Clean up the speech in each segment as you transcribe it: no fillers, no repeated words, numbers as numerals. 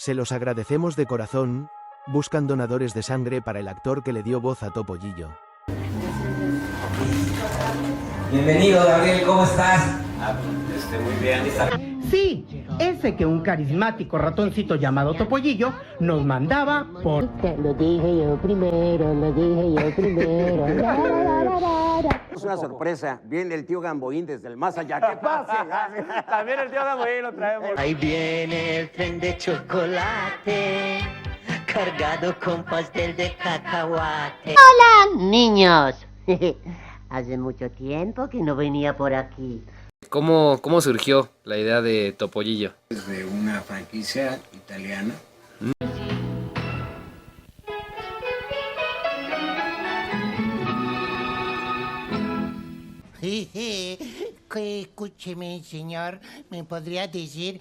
Se los agradecemos de corazón. Buscan donadores de sangre para el actor que le dio voz a Topollillo. Bienvenido, Gabriel, ¿cómo estás? Muy bien. Sí, ese que un carismático ratoncito llamado Topollillo nos mandaba por... Lo dije yo primero, lo dije yo primero. Es una sorpresa. Viene el tío Gamboín desde el más allá. ¿Qué pasa? También el tío Gamboín lo traemos. Ahí viene el tren de chocolate, cargado con pastel de cacahuate. ¡Hola, niños! Hace mucho tiempo que no venía por aquí. ¿Cómo surgió la idea de Topollillo? De una franquicia italiana. Escúcheme, señor, ¿me podría decir?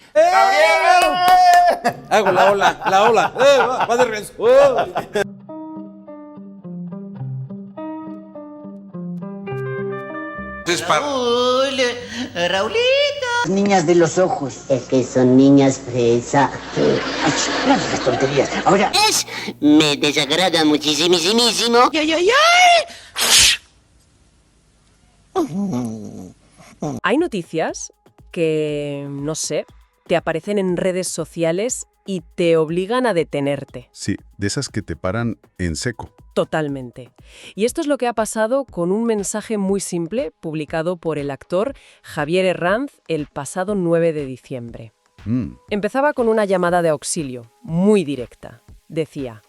Hago la ola. Va de regreso. Raulito. Niñas de los ojos. Es que son niñas fresa. No digas tonterías. Ahora. Me desagrada muchísimo. Hay noticias que, no sé, te aparecen en redes sociales y te obligan a detenerte. Sí, de esas que te paran en seco. Totalmente. Y esto es lo que ha pasado con un mensaje muy simple publicado por el actor Javier Herranz el pasado 9 de diciembre. Empezaba con una llamada de auxilio, muy directa. Decía: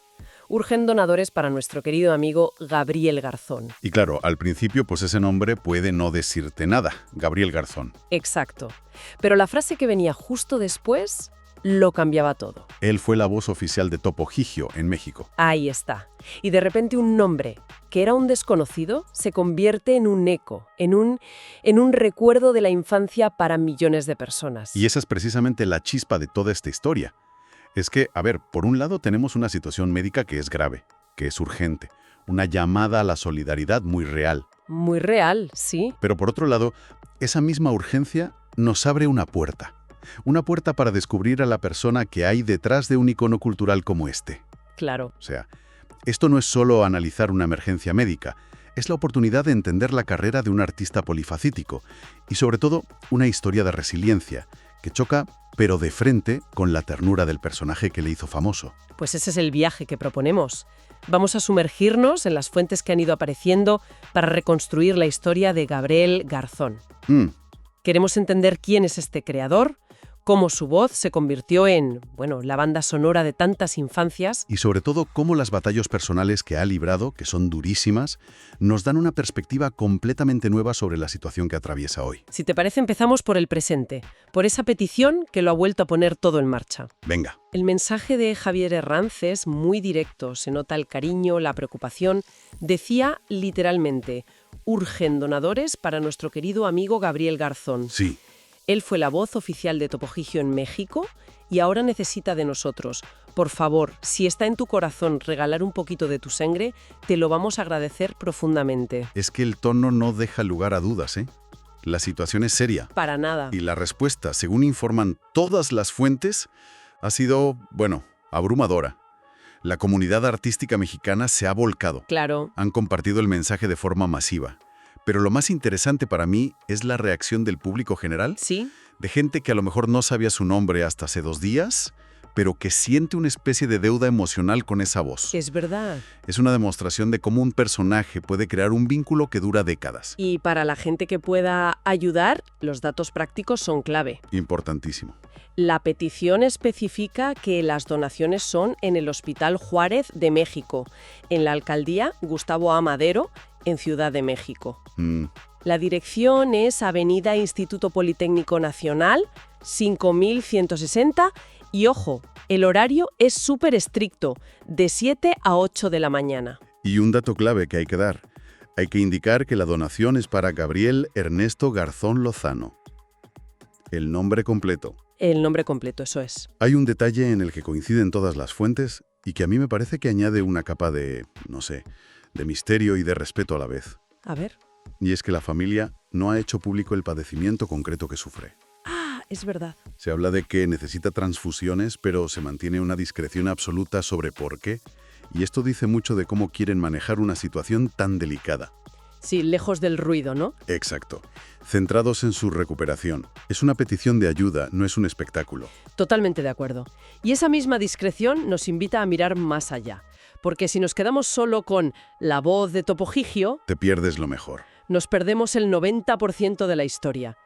urgen donadores para nuestro querido amigo Gabriel Garzón. Y claro, al principio pues ese nombre puede no decirte nada, Gabriel Garzón. Exacto. Pero la frase que venía justo después lo cambiaba todo. Él fue la voz oficial de Topollillo en México. Ahí está. Y de repente un nombre, que era un desconocido, se convierte en un eco, en un recuerdo de la infancia para millones de personas. Y esa es precisamente la chispa de toda esta historia. Es que, a ver, por un lado tenemos una situación médica que es grave, que es urgente, una llamada a la solidaridad muy real. Muy real, sí. Pero por otro lado, esa misma urgencia nos abre una puerta. Una puerta para descubrir a la persona que hay detrás de un icono cultural como este. Claro. O sea, esto no es solo analizar una emergencia médica, es la oportunidad de entender la carrera de un artista polifacético y sobre todo una historia de resiliencia que choca, pero de frente, con la ternura del personaje que le hizo famoso. Pues ese es el viaje que proponemos. Vamos a sumergirnos en las fuentes que han ido apareciendo para reconstruir la historia de Gabriel Garzón. Queremos entender quién es este creador, cómo su voz se convirtió en, la banda sonora de tantas infancias. Y sobre todo, cómo las batallas personales que ha librado, que son durísimas, nos dan una perspectiva completamente nueva sobre la situación que atraviesa hoy. Si te parece, empezamos por el presente, por esa petición que lo ha vuelto a poner todo en marcha. Venga. El mensaje de Javier Herranz es muy directo, se nota el cariño, la preocupación. Decía literalmente: urgen donadores para nuestro querido amigo Gabriel Garzón. Sí. Él fue la voz oficial de Topollillo en México y ahora necesita de nosotros. Por favor, si está en tu corazón regalar un poquito de tu sangre, te lo vamos a agradecer profundamente. Es que el tono no deja lugar a dudas, ¿eh? La situación es seria. Para nada. Y la respuesta, según informan todas las fuentes, ha sido, abrumadora. La comunidad artística mexicana se ha volcado. Claro. Han compartido el mensaje de forma masiva. Pero lo más interesante para mí es la reacción del público general. Sí. De gente que a lo mejor no sabía su nombre hasta hace 2 días, pero que siente una especie de deuda emocional con esa voz. Es verdad. Es una demostración de cómo un personaje puede crear un vínculo que dura décadas. Y para la gente que pueda ayudar, los datos prácticos son clave. Importantísimo. La petición especifica que las donaciones son en el Hospital Juárez de México, en la alcaldía Gustavo A. Madero, en Ciudad de México. La dirección es Avenida Instituto Politécnico Nacional, 5160, y ojo, el horario es súper estricto, de 7 a 8 de la mañana. Y un dato clave que hay que dar. Hay que indicar que la donación es para Gabriel Ernesto Garzón Lozano. El nombre completo. El nombre completo, eso es. Hay un detalle en el que coinciden todas las fuentes y que a mí me parece que añade una capa de, de misterio y de respeto a la vez. A ver. Y es que la familia no ha hecho público el padecimiento concreto que sufre. es verdad. Se habla de que necesita transfusiones, pero se mantiene una discreción absoluta sobre por qué. Y esto dice mucho de cómo quieren manejar una situación tan delicada. Sí, lejos del ruido, ¿no? Exacto. Centrados en su recuperación. Es una petición de ayuda, no es un espectáculo. Totalmente de acuerdo. Y esa misma discreción nos invita a mirar más allá. Porque si nos quedamos solo con la voz de Topo Gigio, Te pierdes lo mejor. nos perdemos el 90% de la historia.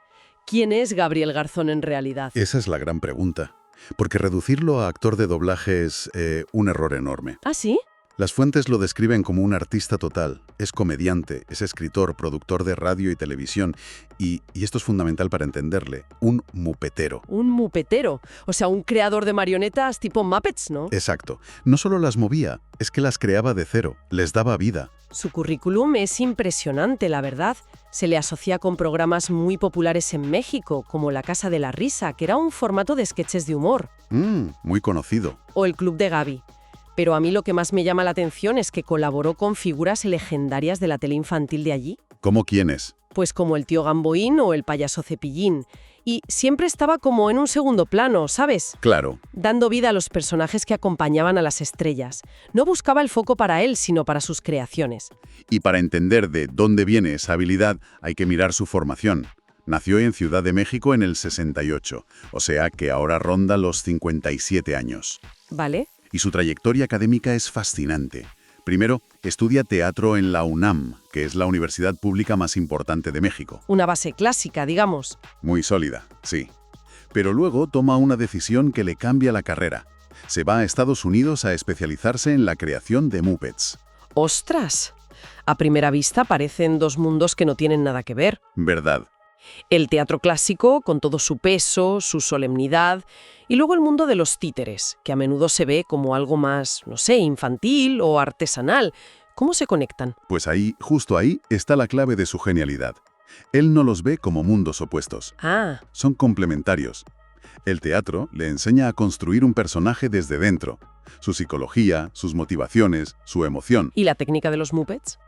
¿Quién es Gabriel Garzón en realidad? Esa es la gran pregunta. Porque reducirlo a actor de doblaje es un error enorme. ¿Ah, sí? Las fuentes lo describen como un artista total. Es comediante, es escritor, productor de radio y televisión. Y esto es fundamental para entenderle, un mupetero. Un mupetero. O sea, un creador de marionetas tipo Muppets, ¿no? Exacto. No solo las movía, es que las creaba de cero, les daba vida. Su currículum es impresionante, la verdad. Se le asocia con programas muy populares en México, como La Casa de la Risa, que era un formato de sketches de humor. Muy conocido. O El Club de Gaby. Pero a mí lo que más me llama la atención es que colaboró con figuras legendarias de la tele infantil de allí. ¿Cómo quiénes? Pues como el tío Gamboín o el payaso Cepillín. Y siempre estaba como en un segundo plano, ¿sabes? Claro. Dando vida a los personajes que acompañaban a las estrellas. No buscaba el foco para él, sino para sus creaciones. Y para entender de dónde viene esa habilidad, hay que mirar su formación. Nació en Ciudad de México en el 68, o sea que ahora ronda los 57 años. ¿Vale? Y su trayectoria académica es fascinante. Primero, estudia teatro en la UNAM, que es la universidad pública más importante de México. Una base clásica, digamos. Muy sólida, sí. Pero luego toma una decisión que le cambia la carrera. Se va a Estados Unidos a especializarse en la creación de Muppets. ¡Ostras! A primera vista parecen dos mundos que no tienen nada que ver. ¿Verdad? El teatro clásico, con todo su peso, su solemnidad, y luego el mundo de los títeres, que a menudo se ve como algo más, no sé, infantil o artesanal. ¿Cómo se conectan? Pues ahí, justo ahí, está la clave de su genialidad. Él no los ve como mundos opuestos. Ah, Son complementarios. El teatro le enseña a construir un personaje desde dentro. Su psicología, sus motivaciones, su emoción. ¿y la técnica de los Muppets?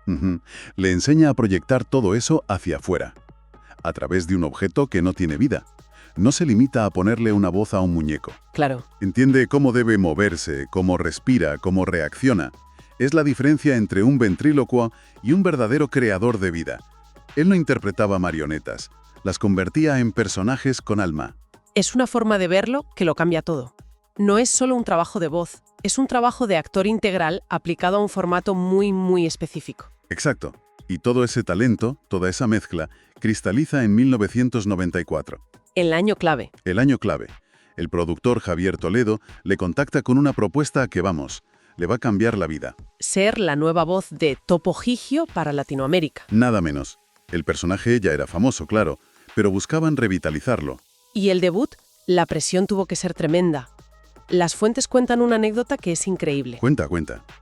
Le enseña a proyectar todo eso hacia afuera, a través de un objeto que no tiene vida. No se limita a ponerle una voz a un muñeco. Claro. Entiende cómo debe moverse, cómo respira, cómo reacciona. Es la diferencia entre un ventrílocuo y un verdadero creador de vida. Él no interpretaba marionetas, las convertía en personajes con alma. Es una forma de verlo que lo cambia todo. No es solo un trabajo de voz, es un trabajo de actor integral aplicado a un formato muy, muy específico. Exacto. Y todo ese talento, toda esa mezcla, cristaliza en 1994. El año clave. El año clave. El productor Javier Toledo le contacta con una propuesta que, vamos, le va a cambiar la vida. Ser la nueva voz de Topo Gigio para Latinoamérica. Nada menos. El personaje ya era famoso, claro, pero buscaban revitalizarlo. Y el debut, la presión tuvo que ser tremenda. Las fuentes cuentan una anécdota que es increíble. Cuenta.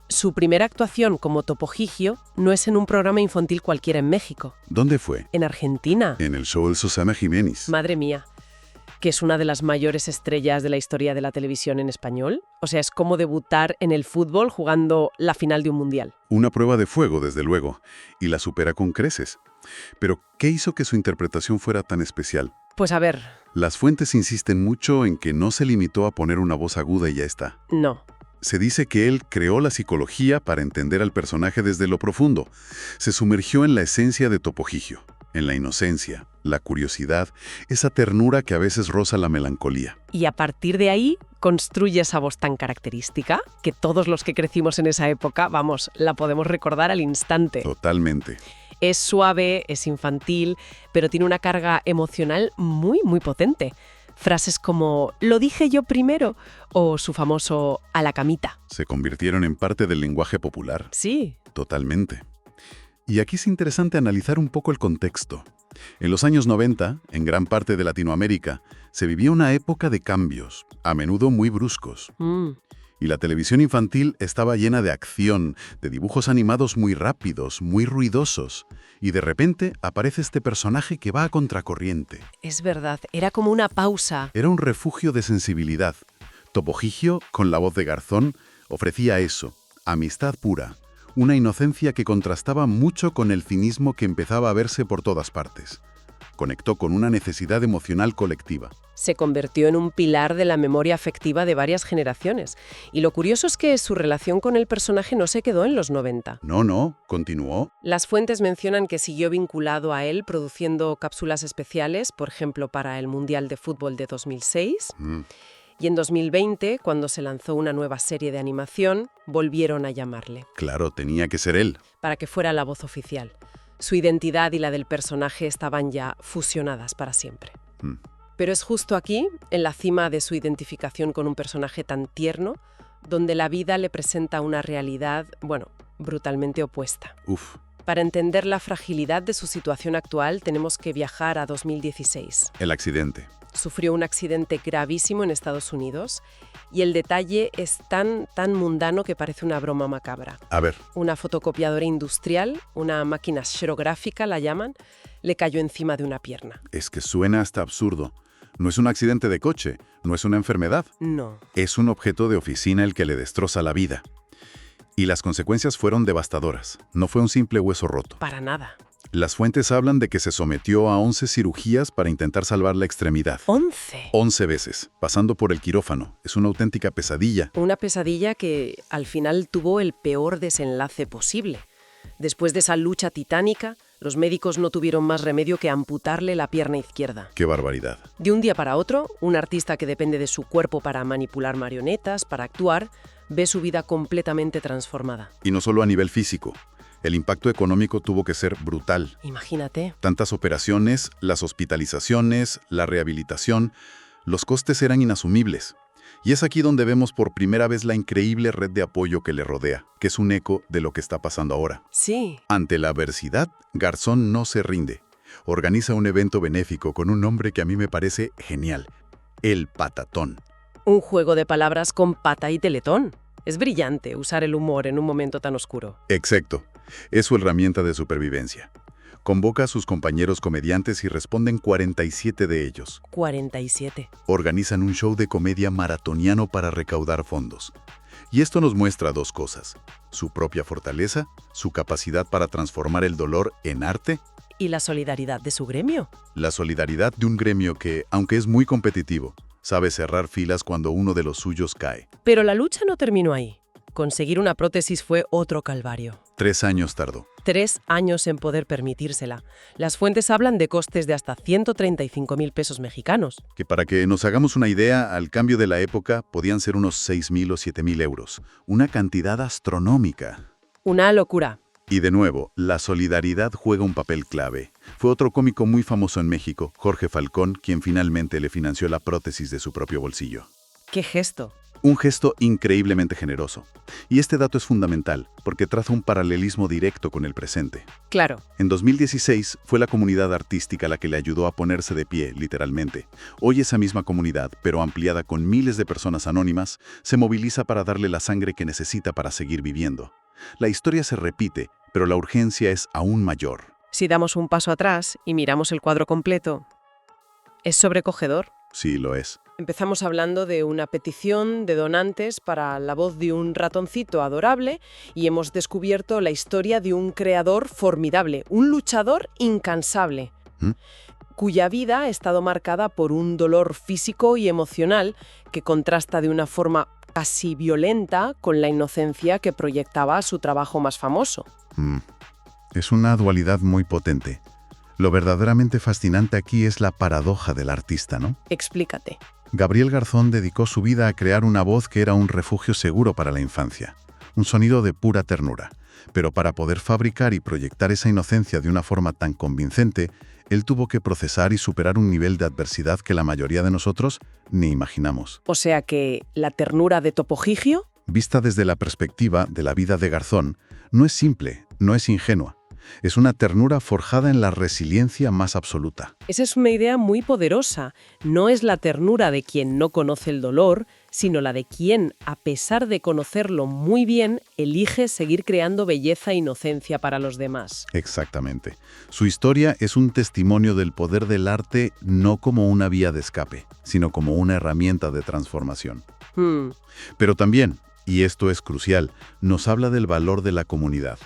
Su primera actuación como Topo Gigio no es en un programa infantil cualquiera en México. ¿Dónde fue? En Argentina. En el show El Susana Jiménez. Madre mía. Que es una de las mayores estrellas de la historia de la televisión en español. O sea, es como debutar en el fútbol jugando la final de un mundial. Una prueba de fuego, desde luego, y la supera con creces. Pero, ¿qué hizo que su interpretación fuera tan especial? Pues a ver, Las fuentes insisten mucho en que no se limitó a poner una voz aguda y ya está. no. Se dice que él creó la psicología para entender al personaje desde lo profundo. Se sumergió en la esencia de Topo Gigio, en la inocencia, la curiosidad, esa ternura que a veces roza la melancolía. Y a partir de ahí construye esa voz tan característica que todos los que crecimos en esa época, vamos, la podemos recordar al instante. Totalmente. Es suave, es infantil, pero tiene una carga emocional muy, muy potente. Frases como «lo dije yo primero» o su famoso «a la camita». Se convirtieron en parte del lenguaje popular. Sí. Totalmente. Y aquí es interesante analizar un poco el contexto. En los años 90, en gran parte de Latinoamérica, se vivía una época de cambios, a menudo muy bruscos. Y la televisión infantil estaba llena de acción, de dibujos animados muy rápidos, muy ruidosos. Y de repente aparece este personaje que va a contracorriente. Es verdad, era como una pausa. Era un refugio de sensibilidad. Topo Gigio, con la voz de Garzón, ofrecía eso, amistad pura, una inocencia que contrastaba mucho con el cinismo que empezaba a verse por todas partes. Conectó con una necesidad emocional colectiva. Se convirtió en un pilar de la memoria afectiva de varias generaciones. Y lo curioso es que su relación con el personaje no se quedó en los 90. No, continuó. Las fuentes mencionan que siguió vinculado a él produciendo cápsulas especiales, por ejemplo, para el Mundial de Fútbol de 2006. Y en 2020, cuando se lanzó una nueva serie de animación, volvieron a llamarle. Claro, tenía que ser él. Para que fuera la voz oficial. Su identidad y la del personaje estaban ya fusionadas para siempre. Pero es justo aquí, en la cima de su identificación con un personaje tan tierno, donde la vida le presenta una realidad, brutalmente opuesta. Para entender la fragilidad de su situación actual, tenemos que viajar a 2016. El accidente. Sufrió un accidente gravísimo en Estados Unidos y el detalle es tan mundano que parece una broma macabra. A ver. Una fotocopiadora industrial, una máquina xerográfica la llaman, le cayó encima de una pierna. Es que suena hasta absurdo. No es un accidente de coche, no es una enfermedad. No. Es un objeto de oficina el que le destroza la vida. Y las consecuencias fueron devastadoras. No fue un simple hueso roto. Para nada. Las fuentes hablan de que se sometió a 11 cirugías para intentar salvar la extremidad. ¿11? 11 veces, pasando por el quirófano. Es una auténtica pesadilla. Una pesadilla que al final tuvo el peor desenlace posible. Después de esa lucha titánica, los médicos no tuvieron más remedio que amputarle la pierna izquierda. ¡Qué barbaridad! De un día para otro, un artista que depende de su cuerpo para manipular marionetas, para actuar, ve su vida completamente transformada. Y no solo a nivel físico. El impacto económico tuvo que ser brutal. Imagínate. Tantas operaciones, las hospitalizaciones, la rehabilitación, los costes eran inasumibles. Y es aquí donde vemos por primera vez la increíble red de apoyo que le rodea, que es un eco de lo que está pasando ahora. Sí. Ante la adversidad, Garzón no se rinde. Organiza un evento benéfico con un nombre que a mí me parece genial: El Patatón. Un juego de palabras con pata y teletón. Es brillante usar el humor en un momento tan oscuro. Exacto. Es su herramienta de supervivencia. Convoca a sus compañeros comediantes y responden 47 de ellos. 47. Organizan un show de comedia maratoniano para recaudar fondos. Y esto nos muestra dos cosas: su propia fortaleza, su capacidad para transformar el dolor en arte. ¿Y la solidaridad de su gremio? La solidaridad de un gremio que, aunque es muy competitivo, sabe cerrar filas cuando uno de los suyos cae. Pero la lucha no terminó ahí. Conseguir una prótesis fue otro calvario. 3 años tardó. 3 años en poder permitírsela. Las fuentes hablan de costes de hasta 135.000 pesos mexicanos. Que para que nos hagamos una idea, al cambio de la época podían ser unos 6.000 o 7.000 euros. Una cantidad astronómica. Una locura. Y de nuevo, la solidaridad juega un papel clave. Fue otro cómico muy famoso en México, Jorge Falcón, quien finalmente le financió la prótesis de su propio bolsillo. ¡Qué gesto! Un gesto increíblemente generoso. Y este dato es fundamental, porque traza un paralelismo directo con el presente. Claro. En 2016 fue la comunidad artística la que le ayudó a ponerse de pie, literalmente. Hoy esa misma comunidad, pero ampliada con miles de personas anónimas, se moviliza para darle la sangre que necesita para seguir viviendo. La historia se repite, pero la urgencia es aún mayor. Si damos un paso atrás y miramos el cuadro completo, ¿es sobrecogedor? Sí, lo es. Empezamos hablando de una petición de donantes para la voz de un ratoncito adorable y hemos descubierto la historia de un creador formidable, un luchador incansable, cuya vida ha estado marcada por un dolor físico y emocional que contrasta de una forma casi violenta con la inocencia que proyectaba su trabajo más famoso. Es una dualidad muy potente. Lo verdaderamente fascinante aquí es la paradoja del artista, ¿no? Explícate. Gabriel Garzón dedicó su vida a crear una voz que era un refugio seguro para la infancia, un sonido de pura ternura. Pero para poder fabricar y proyectar esa inocencia de una forma tan convincente, él tuvo que procesar y superar un nivel de adversidad que la mayoría de nosotros ni imaginamos. O sea que la ternura de Topogigio, vista desde la perspectiva de la vida de Garzón, no es simple, no es ingenua. Es una ternura forjada en la resiliencia más absoluta. Esa es una idea muy poderosa. No es la ternura de quien no conoce el dolor, sino la de quien, a pesar de conocerlo muy bien, elige seguir creando belleza e inocencia para los demás. Exactamente. Su historia es un testimonio del poder del arte no como una vía de escape, sino como una herramienta de transformación. Pero también, y esto es crucial, nos habla del valor de la comunidad.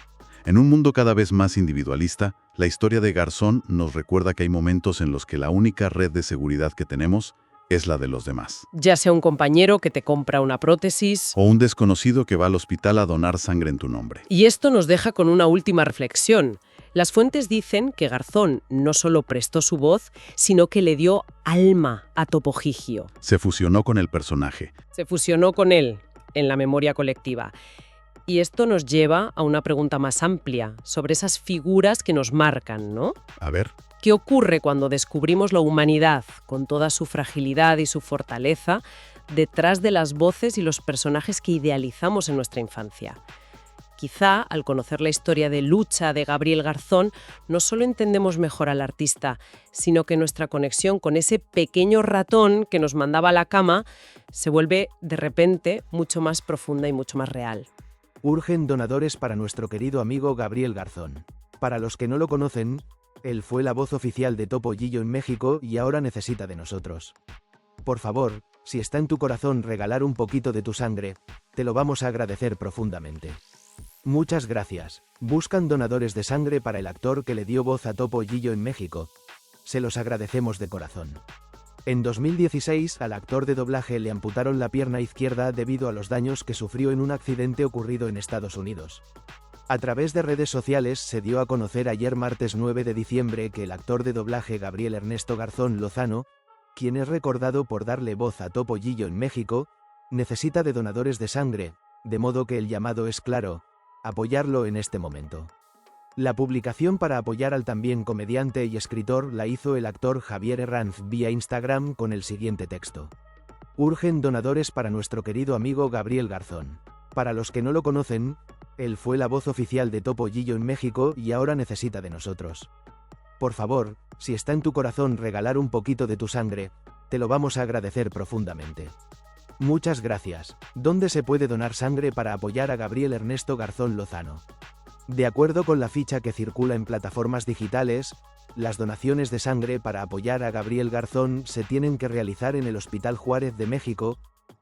En un mundo cada vez más individualista, la historia de Garzón nos recuerda que hay momentos en los que la única red de seguridad que tenemos es la de los demás. Ya sea un compañero que te compra una prótesis. O un desconocido que va al hospital a donar sangre en tu nombre. Y esto nos deja con una última reflexión. Las fuentes dicen que Garzón no solo prestó su voz, sino que le dio alma a Topo Gigio. Se fusionó con el personaje. Se fusionó con él en la memoria colectiva. Y esto nos lleva a una pregunta más amplia sobre esas figuras que nos marcan, ¿no? A ver. ¿Qué ocurre cuando descubrimos la humanidad, con toda su fragilidad y su fortaleza, detrás de las voces y los personajes que idealizamos en nuestra infancia? Quizá, al conocer la historia de lucha de Gabriel Garzón, no solo entendemos mejor al artista, sino que nuestra conexión con ese pequeño ratón que nos mandaba a la cama se vuelve, de repente, mucho más profunda y mucho más real. Urgen donadores para nuestro querido amigo Gabriel Garzón. Para los que no lo conocen, él fue la voz oficial de Topo Gigio en México y ahora necesita de nosotros. Por favor, si está en tu corazón regalar un poquito de tu sangre, te lo vamos a agradecer profundamente. Muchas gracias. Buscan donadores de sangre para el actor que le dio voz a Topo Gigio en México. Se los agradecemos de corazón. En 2016, al actor de doblaje le amputaron la pierna izquierda debido a los daños que sufrió en un accidente ocurrido en Estados Unidos. A través de redes sociales se dio a conocer ayer martes 9 de diciembre que el actor de doblaje Gabriel Ernesto Garzón Lozano, quien es recordado por darle voz a Topo Gigio en México, necesita de donadores de sangre, de modo que el llamado es claro: apoyarlo en este momento. La publicación para apoyar al también comediante y escritor la hizo el actor Javier Herranz vía Instagram con el siguiente texto: urgen donadores para nuestro querido amigo Gabriel Garzón. Para los que no lo conocen, él fue la voz oficial de Topo Gigio en México y ahora necesita de nosotros. Por favor, si está en tu corazón regalar un poquito de tu sangre, te lo vamos a agradecer profundamente. Muchas gracias. ¿Dónde se puede donar sangre para apoyar a Gabriel Ernesto Garzón Lozano? De acuerdo con la ficha que circula en plataformas digitales, las donaciones de sangre para apoyar a Gabriel Garzón se tienen que realizar en el Hospital Juárez de México,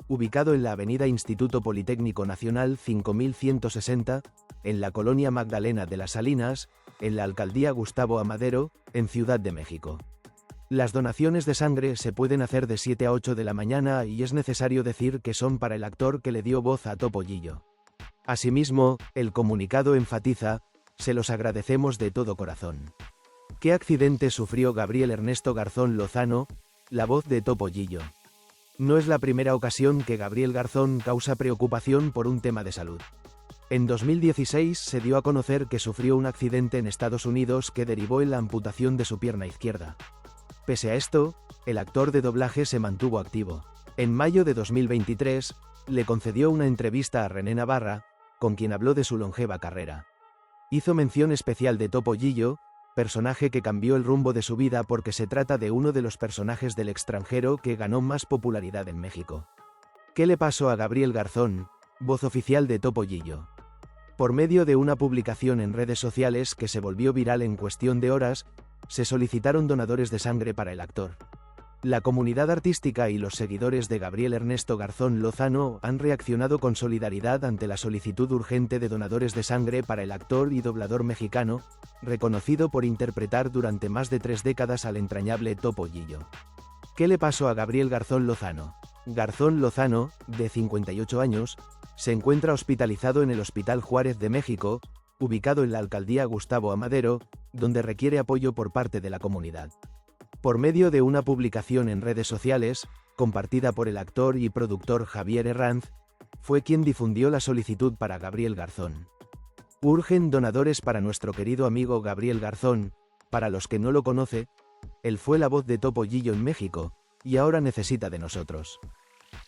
ubicado en la Avenida Instituto Politécnico Nacional 5160, en la Colonia Magdalena de las Salinas, en la Alcaldía Gustavo Amadero, en Ciudad de México. Las donaciones de sangre se pueden hacer de 7 a 8 de la mañana y es necesario decir que son para el actor que le dio voz a Topo Gigio. Asimismo, el comunicado enfatiza: se los agradecemos de todo corazón. ¿Qué accidente sufrió Gabriel Ernesto Garzón Lozano, la voz de Topo Gigio? No es la primera ocasión que Gabriel Garzón causa preocupación por un tema de salud. En 2016 se dio a conocer que sufrió un accidente en Estados Unidos que derivó en la amputación de su pierna izquierda. Pese a esto, el actor de doblaje se mantuvo activo. En mayo de 2023, le concedió una entrevista a René Navarra, con quien habló de su longeva carrera. Hizo mención especial de Topo Gigio, personaje que cambió el rumbo de su vida porque se trata de uno de los personajes del extranjero que ganó más popularidad en México. ¿Qué le pasó a Gabriel Garzón, voz oficial de Topo Gigio? Por medio de una publicación en redes sociales que se volvió viral en cuestión de horas, se solicitaron donadores de sangre para el actor. La comunidad artística y los seguidores de Gabriel Ernesto Garzón Lozano han reaccionado con solidaridad ante la solicitud urgente de donadores de sangre para el actor y doblador mexicano, reconocido por interpretar durante más de 3 décadas al entrañable Topo Gigio. ¿Qué le pasó a Gabriel Garzón Lozano? Garzón Lozano, de 58 años, se encuentra hospitalizado en el Hospital Juárez de México, ubicado en la Alcaldía Gustavo Amadero, donde requiere apoyo por parte de la comunidad. Por medio de una publicación en redes sociales, compartida por el actor y productor Javier Herranz, fue quien difundió la solicitud para Gabriel Garzón. Urgen donadores para nuestro querido amigo Gabriel Garzón. Para los que no lo conoce, él fue la voz de Topo Gigio en México, y ahora necesita de nosotros.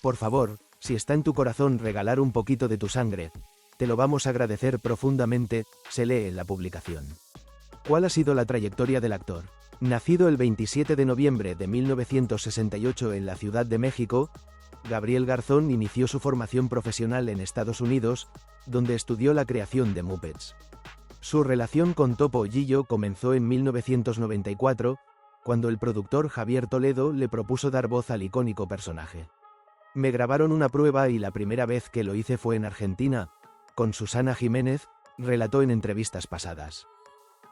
Por favor, si está en tu corazón regalar un poquito de tu sangre, te lo vamos a agradecer profundamente, se lee en la publicación. ¿Cuál ha sido la trayectoria del actor? Nacido el 27 de noviembre de 1968 en la Ciudad de México, Gabriel Garzón inició su formación profesional en Estados Unidos, donde estudió la creación de Muppets. Su relación con Topo Gigio comenzó en 1994, cuando el productor Javier Toledo le propuso dar voz al icónico personaje. Me grabaron una prueba y la primera vez que lo hice fue en Argentina, con Susana Jiménez, relató en entrevistas pasadas.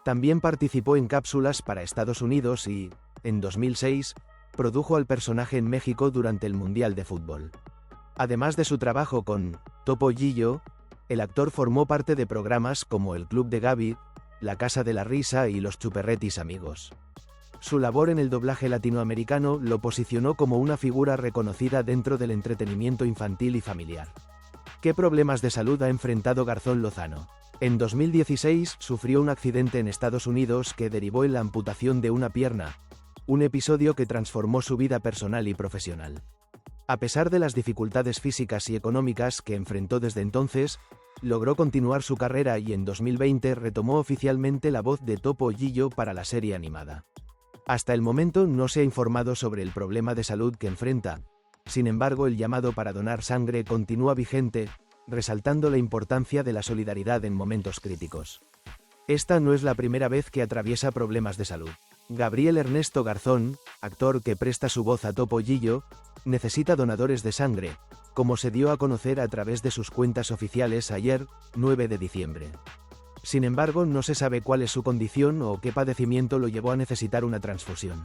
También participó en cápsulas para Estados Unidos y, en 2006, produjo al personaje en México durante el Mundial de Fútbol. Además de su trabajo con Topollillo, el actor formó parte de programas como El Club de Gaby, La Casa de la Risa y Los Chuperretis Amigos. Su labor en el doblaje latinoamericano lo posicionó como una figura reconocida dentro del entretenimiento infantil y familiar. ¿Qué problemas de salud ha enfrentado Garzón Lozano? En 2016 sufrió un accidente en Estados Unidos que derivó en la amputación de una pierna, un episodio que transformó su vida personal y profesional. A pesar de las dificultades físicas y económicas que enfrentó desde entonces, logró continuar su carrera y en 2020 retomó oficialmente la voz de Topollillo para la serie animada. Hasta el momento no se ha informado sobre el problema de salud que enfrenta, sin embargo el llamado para donar sangre continúa vigente, resaltando la importancia de la solidaridad en momentos críticos. Esta no es la primera vez que atraviesa problemas de salud. Gabriel Ernesto Garzón, actor que presta su voz a Topollillo, necesita donadores de sangre, como se dio a conocer a través de sus cuentas oficiales ayer, 9 de diciembre. Sin embargo, no se sabe cuál es su condición o qué padecimiento lo llevó a necesitar una transfusión.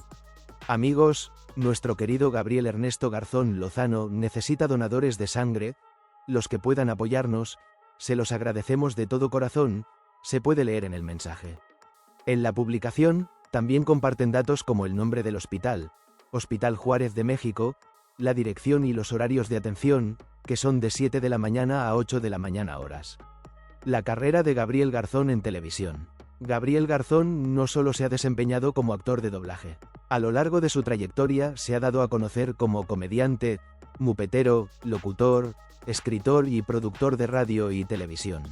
Amigos, nuestro querido Gabriel Ernesto Garzón Lozano necesita donadores de sangre, los que puedan apoyarnos, se los agradecemos de todo corazón, se puede leer en el mensaje. En la publicación, también comparten datos como el nombre del hospital, Hospital Juárez de México, la dirección y los horarios de atención, que son de 7 de la mañana a 8 de la mañana horas. La carrera de Gabriel Garzón en televisión. Gabriel Garzón no solo se ha desempeñado como actor de doblaje. A lo largo de su trayectoria se ha dado a conocer como comediante, mupetero, locutor, escritor y productor de radio y televisión.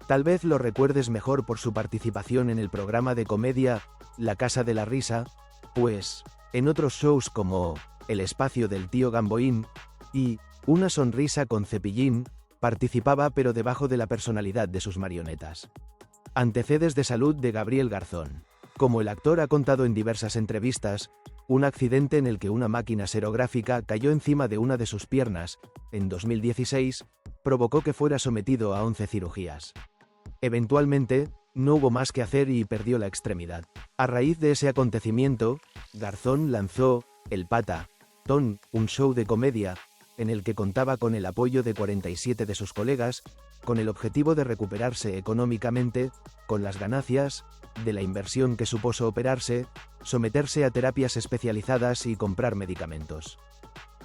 Tal vez lo recuerdes mejor por su participación en el programa de comedia La Casa de la Risa, pues, en otros shows como El Espacio del Tío Gamboín y Una Sonrisa con Cepillín, participaba pero debajo de la personalidad de sus marionetas. Antecedentes de salud de Gabriel Garzón. Como el actor ha contado en diversas entrevistas, un accidente en el que una máquina serográfica cayó encima de una de sus piernas, en 2016, provocó que fuera sometido a 11 cirugías. Eventualmente, no hubo más que hacer y perdió la extremidad. A raíz de ese acontecimiento, Garzón lanzó El Pata, Ton, un show de comedia, en el que contaba con el apoyo de 47 de sus colegas, con el objetivo de recuperarse económicamente, con las ganancias, de la inversión que supuso operarse, someterse a terapias especializadas y comprar medicamentos.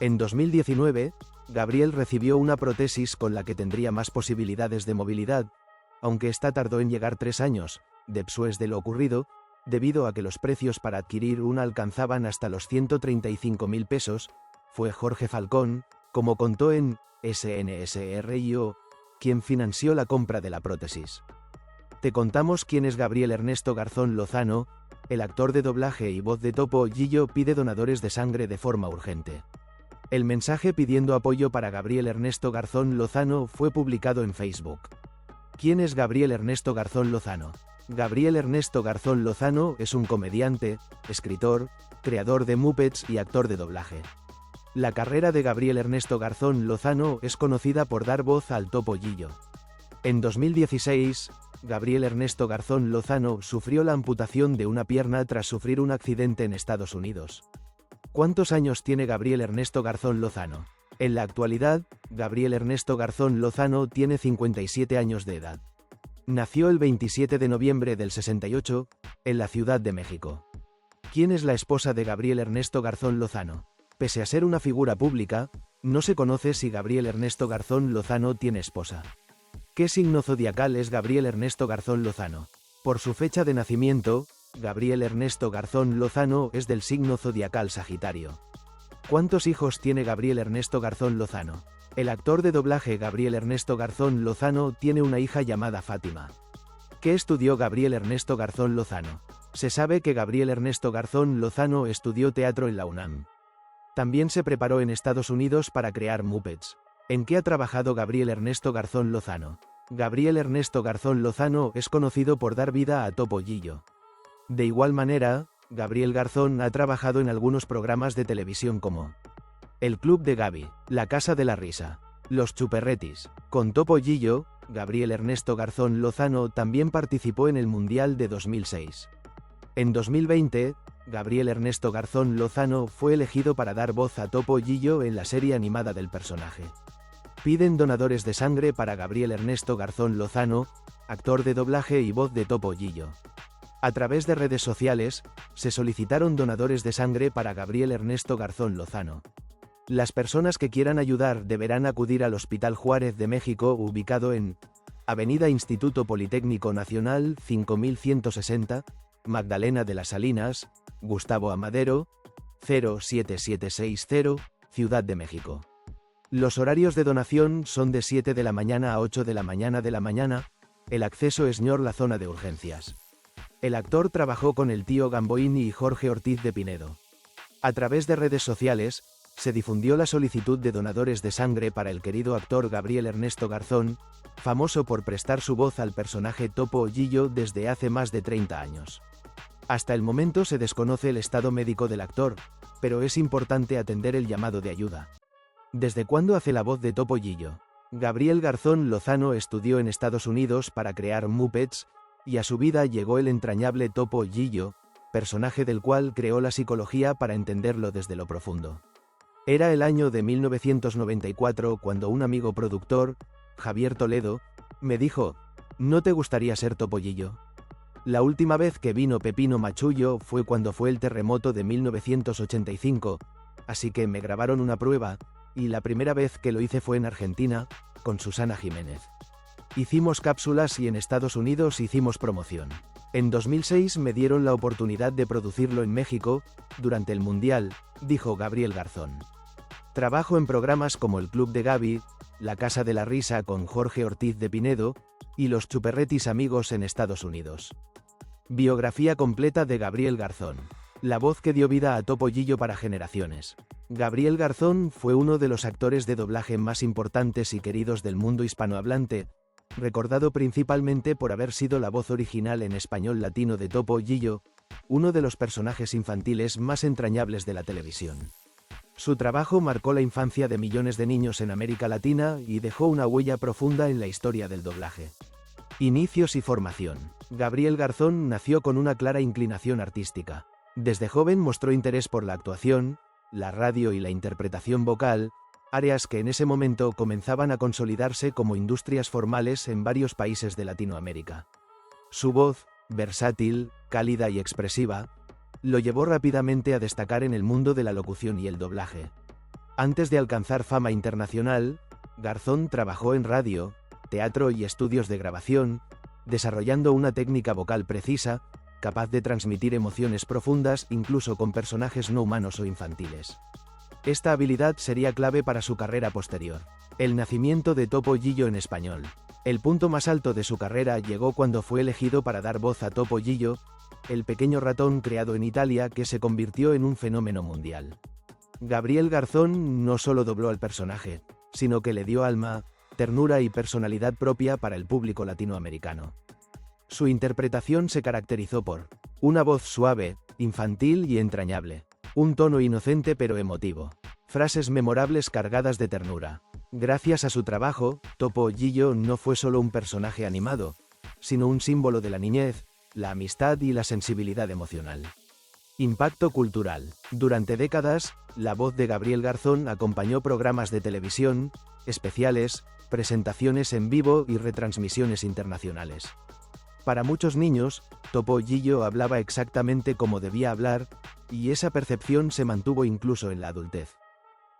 En 2019, Gabriel recibió una prótesis con la que tendría más posibilidades de movilidad, aunque esta tardó en llegar 3 años, después de lo ocurrido, debido a que los precios para adquirir una alcanzaban hasta los 135.000 pesos, fue Jorge Falcón, como contó en SNSRIO, quien financió la compra de la prótesis. Te contamos quién es Gabriel Ernesto Garzón Lozano, el actor de doblaje y voz de Topollillo pide donadores de sangre de forma urgente. El mensaje pidiendo apoyo para Gabriel Ernesto Garzón Lozano fue publicado en Facebook. ¿Quién es Gabriel Ernesto Garzón Lozano? Gabriel Ernesto Garzón Lozano es un comediante, escritor, creador de Muppets y actor de doblaje. La carrera de Gabriel Ernesto Garzón Lozano es conocida por dar voz al Topollillo. En 2016, Gabriel Ernesto Garzón Lozano sufrió la amputación de una pierna tras sufrir un accidente en Estados Unidos. ¿Cuántos años tiene Gabriel Ernesto Garzón Lozano? En la actualidad, Gabriel Ernesto Garzón Lozano tiene 57 años de edad. Nació el 27 de noviembre del 68, en la Ciudad de México. ¿Quién es la esposa de Gabriel Ernesto Garzón Lozano? Pese a ser una figura pública, no se conoce si Gabriel Ernesto Garzón Lozano tiene esposa. ¿Qué signo zodiacal es Gabriel Ernesto Garzón Lozano? Por su fecha de nacimiento, Gabriel Ernesto Garzón Lozano es del signo zodiacal Sagitario. ¿Cuántos hijos tiene Gabriel Ernesto Garzón Lozano? El actor de doblaje Gabriel Ernesto Garzón Lozano tiene una hija llamada Fátima. ¿Qué estudió Gabriel Ernesto Garzón Lozano? Se sabe que Gabriel Ernesto Garzón Lozano estudió teatro en la UNAM. También se preparó en Estados Unidos para crear Muppets. ¿En qué ha trabajado Gabriel Ernesto Garzón Lozano? Gabriel Ernesto Garzón Lozano es conocido por dar vida a Topollillo. De igual manera, Gabriel Garzón ha trabajado en algunos programas de televisión como El Club de Gaby, La Casa de la Risa, Los Chuperretis. Con Topollillo, Gabriel Ernesto Garzón Lozano también participó en el Mundial de 2006. En 2020, Gabriel Ernesto Garzón Lozano fue elegido para dar voz a Topo Gillo en la serie animada del personaje. Piden donadores de sangre para Gabriel Ernesto Garzón Lozano, actor de doblaje y voz de Topo Gillo. A través de redes sociales, se solicitaron donadores de sangre para Gabriel Ernesto Garzón Lozano. Las personas que quieran ayudar deberán acudir al Hospital Juárez de México, ubicado en Avenida Instituto Politécnico Nacional 5160, Magdalena de las Salinas, Gustavo Amadero, 07760, Ciudad de México. Los horarios de donación son de 7 de la mañana a 8 de la mañana, el acceso es por la zona de urgencias. El actor trabajó con el tío Gamboín y Jorge Ortiz de Pinedo. A través de redes sociales, se difundió la solicitud de donadores de sangre para el querido actor Gabriel Ernesto Garzón, famoso por prestar su voz al personaje Topo Gillo desde hace más de 30 años. Hasta el momento se desconoce el estado médico del actor, pero es importante atender el llamado de ayuda. ¿Desde cuándo hace la voz de Topo Gillo? Gabriel Garzón Lozano estudió en Estados Unidos para crear Muppets, y a su vida llegó el entrañable Topo Gillo, personaje del cual creó la psicología para entenderlo desde lo profundo. Era el año de 1994 cuando un amigo productor, Javier Toledo, me dijo: ¿no te gustaría ser Topo Gillo? La última vez que vino Pepino Machullo fue cuando fue el terremoto de 1985, así que me grabaron una prueba, y la primera vez que lo hice fue en Argentina, con Susana Jiménez. Hicimos cápsulas y en Estados Unidos hicimos promoción. En 2006 me dieron la oportunidad de producirlo en México, durante el Mundial, dijo Gabriel Garzón. Trabajo en programas como El Club de Gaby, La Casa de la Risa con Jorge Ortiz de Pinedo, y Los Chuperretis Amigos en Estados Unidos. Biografía completa de Gabriel Garzón. La voz que dio vida a Topo Gillo para generaciones. Gabriel Garzón fue uno de los actores de doblaje más importantes y queridos del mundo hispanohablante, recordado principalmente por haber sido la voz original en español latino de Topo Gillo, uno de los personajes infantiles más entrañables de la televisión. Su trabajo marcó la infancia de millones de niños en América Latina y dejó una huella profunda en la historia del doblaje. Inicios y formación. Gabriel Garzón nació con una clara inclinación artística. Desde joven mostró interés por la actuación, la radio y la interpretación vocal, áreas que en ese momento comenzaban a consolidarse como industrias formales en varios países de Latinoamérica. Su voz, versátil, cálida y expresiva, lo llevó rápidamente a destacar en el mundo de la locución y el doblaje. Antes de alcanzar fama internacional, Garzón trabajó en radio, teatro y estudios de grabación, desarrollando una técnica vocal precisa, capaz de transmitir emociones profundas incluso con personajes no humanos o infantiles. Esta habilidad sería clave para su carrera posterior. El nacimiento de Topo Gillo en español. El punto más alto de su carrera llegó cuando fue elegido para dar voz a Topo Gillo, el pequeño ratón creado en Italia que se convirtió en un fenómeno mundial. Gabriel Garzón no solo dobló al personaje, sino que le dio alma, ternura y personalidad propia para el público latinoamericano. Su interpretación se caracterizó por una voz suave, infantil y entrañable, un tono inocente pero emotivo, frases memorables cargadas de ternura. Gracias a su trabajo, Topo Gillo no fue solo un personaje animado, sino un símbolo de la niñez, la amistad y la sensibilidad emocional. Impacto cultural. Durante décadas, la voz de Gabriel Garzón acompañó programas de televisión, especiales, presentaciones en vivo y retransmisiones internacionales. Para muchos niños, Topo Gillo hablaba exactamente como debía hablar, y esa percepción se mantuvo incluso en la adultez.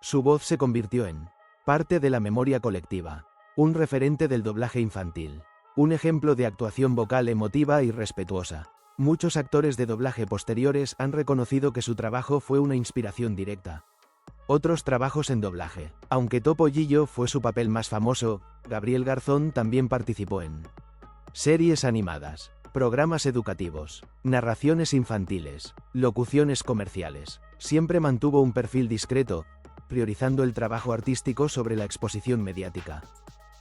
Su voz se convirtió en parte de la memoria colectiva, un referente del doblaje infantil, un ejemplo de actuación vocal emotiva y respetuosa. Muchos actores de doblaje posteriores han reconocido que su trabajo fue una inspiración directa. Otros trabajos en doblaje. Aunque Topo Gillo fue su papel más famoso, Gabriel Garzón también participó en series animadas, programas educativos, narraciones infantiles, locuciones comerciales. Siempre mantuvo un perfil discreto, priorizando el trabajo artístico sobre la exposición mediática.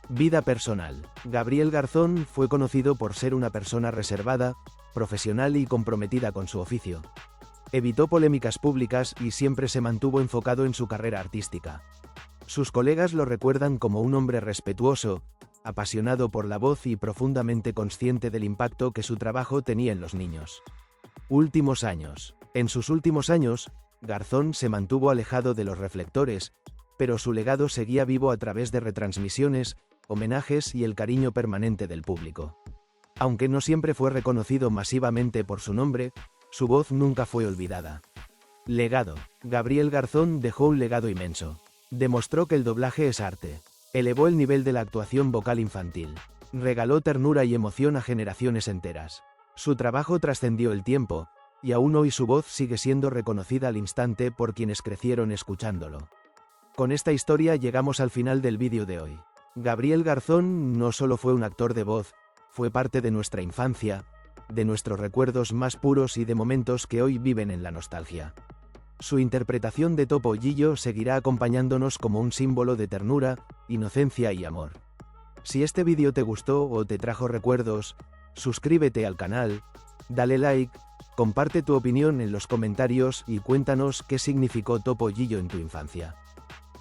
Vida personal. Gabriel Garzón fue conocido por ser una persona reservada, profesional y comprometida con su oficio. Evitó polémicas públicas y siempre se mantuvo enfocado en su carrera artística. Sus colegas lo recuerdan como un hombre respetuoso, apasionado por la voz y profundamente consciente del impacto que su trabajo tenía en los niños. Últimos años. En sus últimos años, Garzón se mantuvo alejado de los reflectores, pero su legado seguía vivo a través de retransmisiones, homenajes y el cariño permanente del público. Aunque no siempre fue reconocido masivamente por su nombre, su voz nunca fue olvidada. Legado. Gabriel Garzón dejó un legado inmenso. Demostró que el doblaje es arte. Elevó el nivel de la actuación vocal infantil. Regaló ternura y emoción a generaciones enteras. Su trabajo trascendió el tiempo, y aún hoy su voz sigue siendo reconocida al instante por quienes crecieron escuchándolo. Con esta historia llegamos al final del vídeo de hoy. Gabriel Garzón no solo fue un actor de voz, fue parte de nuestra infancia, de nuestros recuerdos más puros y de momentos que hoy viven en la nostalgia. Su interpretación de Topollillo seguirá acompañándonos como un símbolo de ternura, inocencia y amor. Si este vídeo te gustó o te trajo recuerdos, suscríbete al canal, dale like, comparte tu opinión en los comentarios y cuéntanos qué significó Topollillo en tu infancia.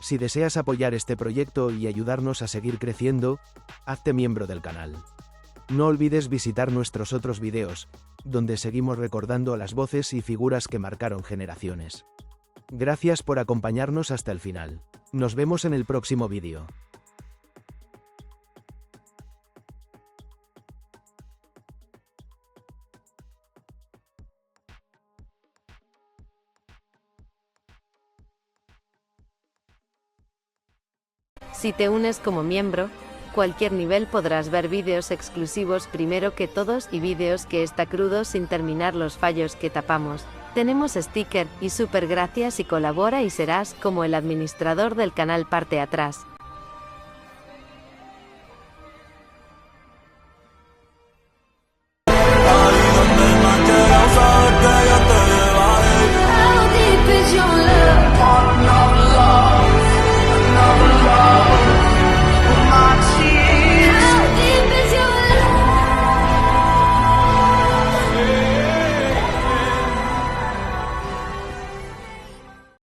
Si deseas apoyar este proyecto y ayudarnos a seguir creciendo, hazte miembro del canal. No olvides visitar nuestros otros videos, donde seguimos recordando a las voces y figuras que marcaron generaciones. Gracias por acompañarnos hasta el final. Nos vemos en el próximo vídeo. Si te unes como miembro, cualquier nivel podrás ver vídeos exclusivos primero que todos y vídeos que está crudo sin terminar los fallos que tapamos. Tenemos sticker y super gracias y colabora y serás como el administrador del canal parte atrás.